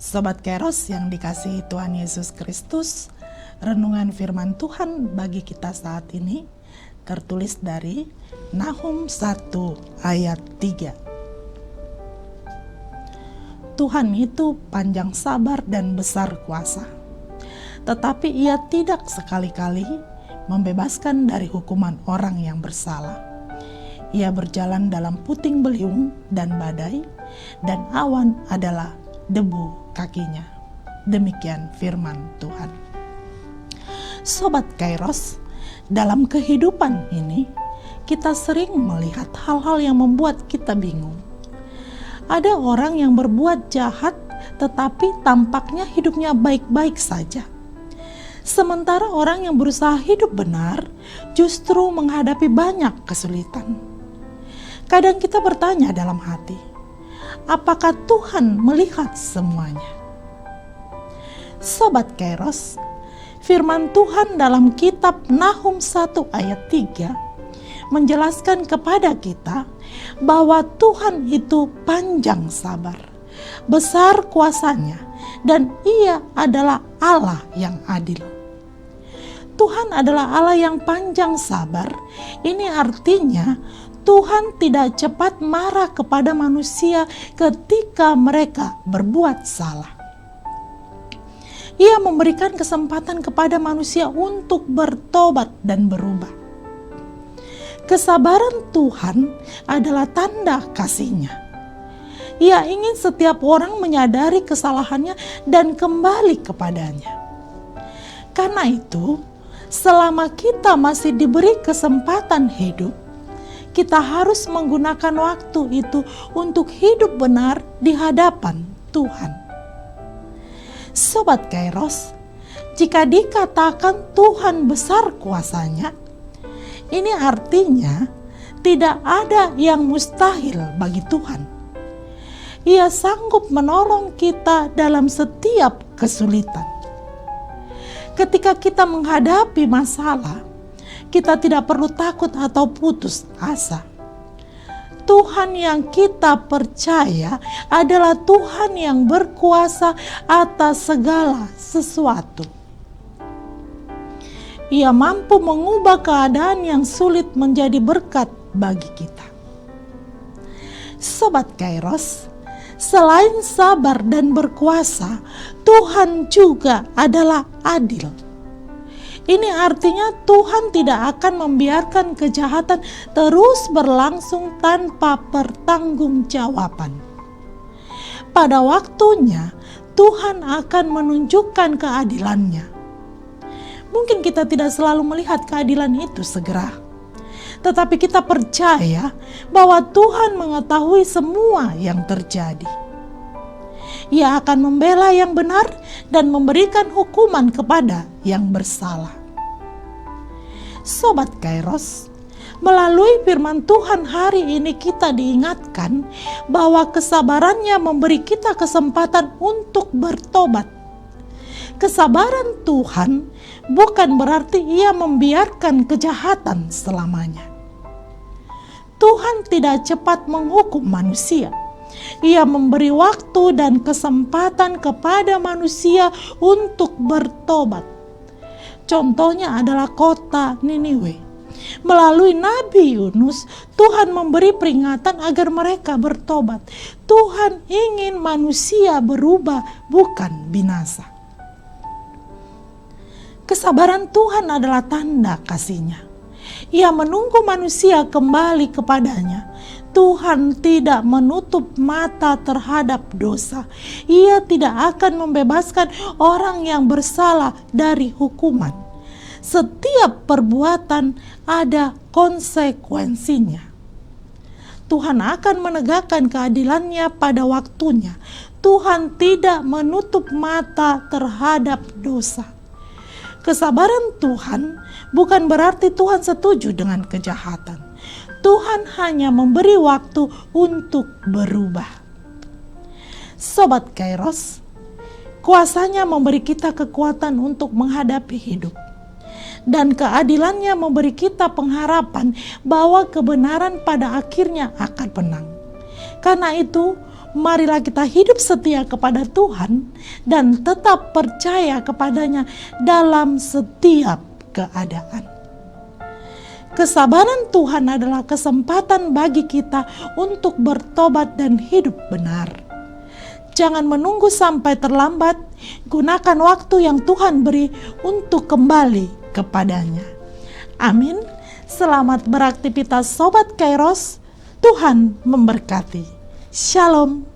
Sobat Kairos yang dikasihi Tuhan Yesus Kristus, renungan firman Tuhan bagi kita saat ini tertulis dari Nahum 1 ayat 3. Tuhan itu panjang sabar dan besar kuasa, tetapi Ia tidak sekali-kali membebaskan dari hukuman orang yang bersalah. Ia berjalan dalam puting beliung dan badai, dan awan adalah debu kakinya. Demikian firman Tuhan. Sobat Kairos, dalam kehidupan ini kita sering melihat hal-hal yang membuat kita bingung. Ada orang yang berbuat jahat tetapi tampaknya hidupnya baik-baik saja. Sementara orang yang berusaha hidup benar justru menghadapi banyak kesulitan. Kadang kita bertanya dalam hati, apakah Tuhan melihat semuanya? Sobat Kairos, firman Tuhan dalam kitab Nahum 1 ayat 3 menjelaskan kepada kita bahwa Tuhan itu panjang sabar, besar kuasanya, dan Ia adalah Allah yang adil. Tuhan adalah Allah yang panjang sabar. Ini artinya Tuhan tidak cepat marah kepada manusia ketika mereka berbuat salah. Ia memberikan kesempatan kepada manusia untuk bertobat dan berubah. Kesabaran Tuhan adalah tanda kasih-Nya. Ia ingin setiap orang menyadari kesalahannya dan kembali kepadanya. Karena itu, selama kita masih diberi kesempatan hidup, kita harus menggunakan waktu itu untuk hidup benar di hadapan Tuhan. Sobat Kairos, jika dikatakan Tuhan besar kuasanya, ini artinya tidak ada yang mustahil bagi Tuhan. Ia sanggup menolong kita dalam setiap kesulitan. Ketika kita menghadapi masalah, kita tidak perlu takut atau putus asa. Tuhan yang kita percaya adalah Tuhan yang berkuasa atas segala sesuatu. Ia mampu mengubah keadaan yang sulit menjadi berkat bagi kita. Sobat Kairos, selain sabar dan berkuasa, Tuhan juga adalah adil. Ini artinya Tuhan tidak akan membiarkan kejahatan terus berlangsung tanpa pertanggungjawaban. Pada waktunya, Tuhan akan menunjukkan keadilan-Nya. Mungkin kita tidak selalu melihat keadilan itu segera, tetapi kita percaya bahwa Tuhan mengetahui semua yang terjadi. Ia akan membela yang benar dan memberikan hukuman kepada yang bersalah. Sobat Kairos, melalui firman Tuhan hari ini kita diingatkan bahwa kesabaran-Nya memberi kita kesempatan untuk bertobat. Kesabaran Tuhan bukan berarti Ia membiarkan kejahatan selamanya. Tuhan tidak cepat menghukum manusia. Ia memberi waktu dan kesempatan kepada manusia untuk bertobat. Contohnya adalah kota Niniwe. Melalui Nabi Yunus, Tuhan memberi peringatan agar mereka bertobat. Tuhan ingin manusia berubah, bukan binasa. Kesabaran Tuhan adalah tanda kasih-Nya. Ia menunggu manusia kembali kepadanya. Tuhan tidak menutup mata terhadap dosa. Ia tidak akan membebaskan orang yang bersalah dari hukuman. Setiap perbuatan ada konsekuensinya. Tuhan akan menegakkan keadilan-Nya pada waktunya. Tuhan tidak menutup mata terhadap dosa. Kesabaran Tuhan bukan berarti Tuhan setuju dengan kejahatan. Tuhan hanya memberi waktu untuk berubah. Sobat Kairos, kuasa-Nya memberi kita kekuatan untuk menghadapi hidup. Dan keadilan-Nya memberi kita pengharapan bahwa kebenaran pada akhirnya akan menang. Karena itu, marilah kita hidup setia kepada Tuhan dan tetap percaya kepadanya dalam setiap keadaan. Kesabaran Tuhan adalah kesempatan bagi kita untuk bertobat dan hidup benar. Jangan menunggu sampai terlambat, gunakan waktu yang Tuhan beri untuk kembali kepadanya. Amin. Selamat beraktivitas Sobat Kairos. Tuhan memberkati. Shalom.